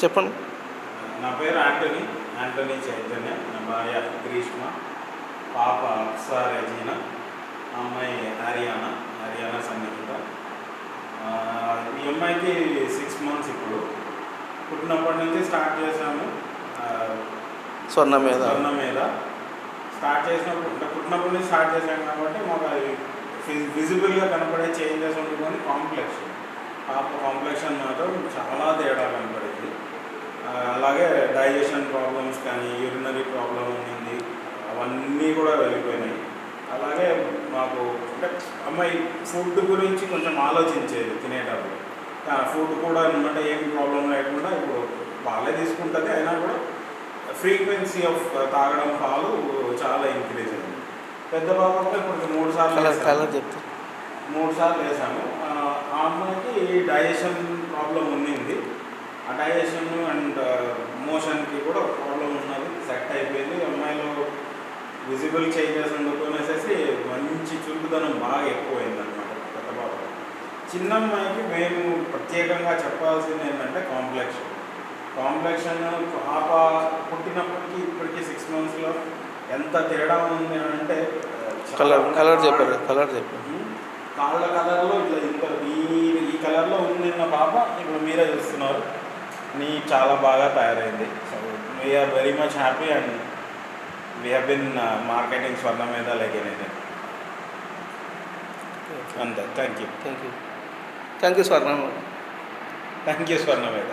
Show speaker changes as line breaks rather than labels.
చెప్పండి.
నా పేరు యాంటనీ చైతన్య. నా భార్య గ్రీష్మ, పాప అక్సా రెజీనా, అమ్మాయి హరియానా సంగీత. ఈ అమ్మాయికి 6 months. ఇప్పుడు పుట్టినప్పటి నుంచి స్టార్ట్ చేసాము
స్వర్ణ మీద
స్టార్ట్ చేసినప్పుడు, పుట్టినప్పటి నుంచి స్టార్ట్ చేసాము కాబట్టి మాకు అది విజిబుల్గా కనపడే చేంజెస్ ఉంటుంది. కాంప్లెక్షన్, పాప కాంప్లెక్షన్ మాత్రం చాలా తేడా కనపడేది. అలాగే డైజెషన్ ప్రాబ్లమ్స్ కానీ, యూరినరీ ప్రాబ్లం ఉండింది, అవన్నీ కూడా వెళ్ళిపోయినాయి. అలాగే మాకు అంటే అమ్మాయి ఫుడ్ గురించి కొంచెం ఆలోచించేది తినేటప్పుడు. ఫుడ్ కూడా అనమాట ఏం ప్రాబ్లం లేకుండా ఇప్పుడు బాగా తీసుకుంటుంది. అయినా కూడా ఫ్రీక్వెన్సీ ఆఫ్ తాగడం పాలు చాలా ఇంక్రీజ్ అయింది. పెద్ద పాపకు ఇప్పుడు 3 సార్లు వేసాము. ఆ అమ్మాయికి డైజెషన్ ప్రాబ్లం ఉండింది. ఆ డైజెషన్ అండ్ మోషన్కి కూడా ప్రాబ్లం ఉన్నది, సెట్ అయిపోయింది. అమ్మాయిలో విజిబుల్ చేంజెస్ అందుకునేసేసి మంచి చురుకుదనం బాగా ఎక్కువైంది అనమాట పెద్ద పాప. చిన్న అమ్మాయికి మేము ప్రత్యేకంగా చెప్పాల్సింది ఏంటంటే కాంప్లెక్షన్. పాప పుట్టినప్పటికీ ఇప్పటికీ 6 monthsలో ఎంత తేడా ఉంది అంటే
కలర్ చెప్పారు.
కాళ్ళ కలర్లో ఇట్లా ఈ కలర్లో ఉంది నా పాప. ఇప్పుడు మీరే చూస్తున్నారు, చాలా బాగా తయారైంది. So we are very much happy and we have been marketing Swarna మీద లైక్ ఎనీథింగ్. అంతే. Thank you
Swarna.
Thank you Swarna మీద.